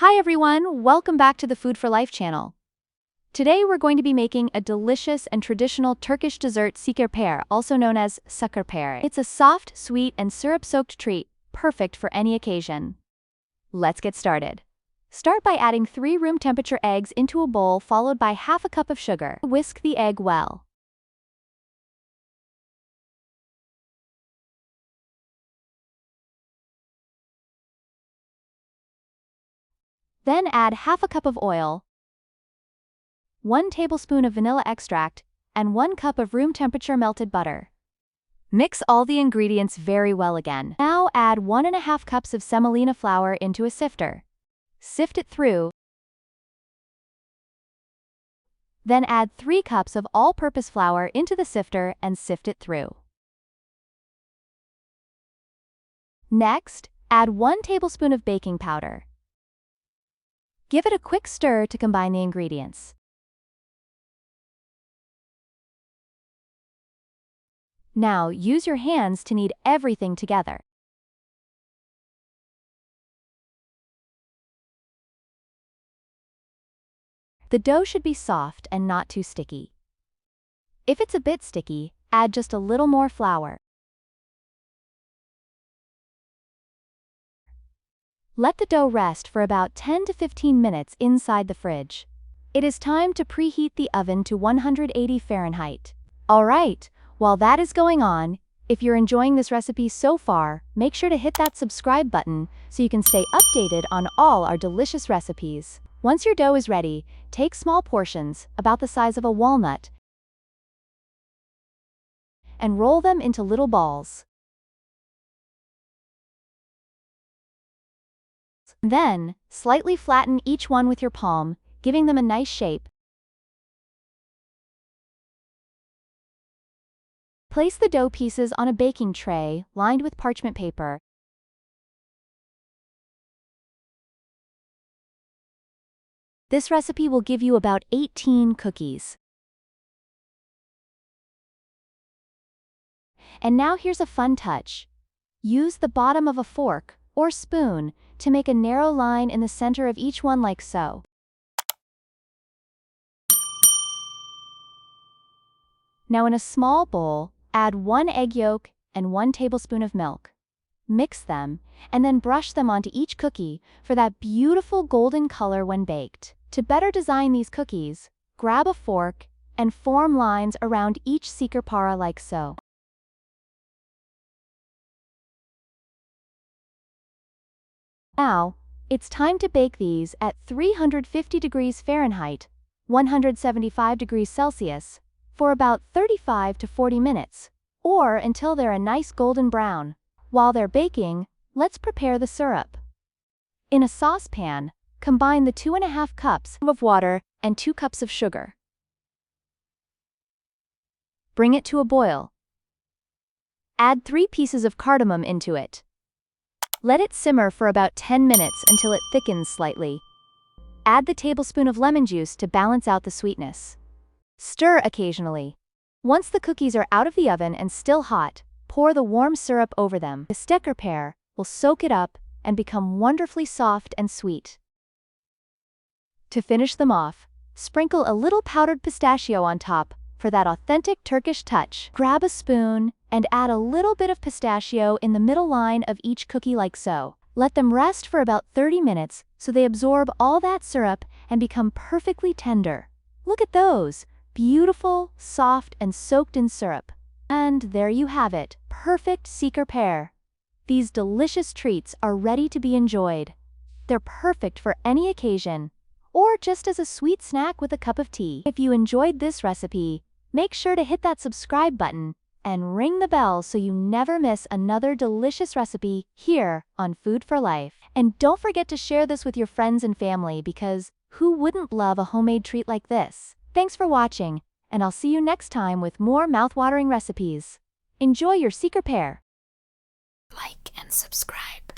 Hi everyone, welcome back to the Food for Life channel. Today we're going to be making a delicious and traditional Turkish dessert şekerpare, also known as shakarpare. It's a soft, sweet, and syrup-soaked treat, perfect for any occasion. Let's get started. Start by adding 3 room temperature eggs into a bowl followed by half a cup of sugar. Whisk the egg well. Then add half a cup of oil, 1 tablespoon of vanilla extract, and 1 cup of room temperature melted butter. Mix all the ingredients very well again. Now add 1½ cups of semolina flour into a sifter. Sift it through. Then add 3 cups of all-purpose flour into the sifter and sift it through. Next, add 1 tablespoon of baking powder. Give it a quick stir to combine the ingredients. Now use your hands to knead everything together. The dough should be soft and not too sticky. If it's a bit sticky, add just a little more flour. Let the dough rest for about 10 to 15 minutes inside the fridge. It is time to preheat the oven to 180 Fahrenheit. Alright, while that is going on, if you're enjoying this recipe so far, make sure to hit that subscribe button so you can stay updated on all our delicious recipes. Once your dough is ready, take small portions, about the size of a walnut, and roll them into little balls. Then, slightly flatten each one with your palm, giving them a nice shape. Place the dough pieces on a baking tray lined with parchment paper. This recipe will give you about 18 cookies. And now here's a fun touch. Use the bottom of a fork or spoon to make a narrow line in the center of each one like so. Now in a small bowl, add 1 egg yolk and 1 tablespoon of milk. Mix them, and then brush them onto each cookie for that beautiful golden color when baked. To better design these cookies, grab a fork and form lines around each şekerpare like so. Now, it's time to bake these at 350 degrees Fahrenheit, 175 degrees Celsius, for about 35 to 40 minutes, or until they're a nice golden brown. While they're baking, let's prepare the syrup. In a saucepan, combine the 2½ cups of water and 2 cups of sugar. Bring it to a boil. Add 3 pieces of cardamom into it. Let it simmer for about 10 minutes until it thickens slightly. Add the tablespoon of lemon juice to balance out the sweetness. Stir occasionally. Once the cookies are out of the oven and still hot, pour the warm syrup over them. The sekerpare will soak it up and become wonderfully soft and sweet. To finish them off, sprinkle a little powdered pistachio on top for that authentic Turkish touch. Grab a spoon and add a little bit of pistachio in the middle line of each cookie like so. Let them rest for about 30 minutes so they absorb all that syrup and become perfectly tender. Look at those! Beautiful, soft, and soaked in syrup. And there you have it, perfect şekerpare. These delicious treats are ready to be enjoyed. They're perfect for any occasion, or just as a sweet snack with a cup of tea. If you enjoyed this recipe, make sure to hit that subscribe button and ring the bell so you never miss another delicious recipe here on Food for Life. And don't forget to share this with your friends and family because who wouldn't love a homemade treat like this? Thanks for watching, and I'll see you next time with more mouth-watering recipes. Enjoy your şekerpare! Like and subscribe.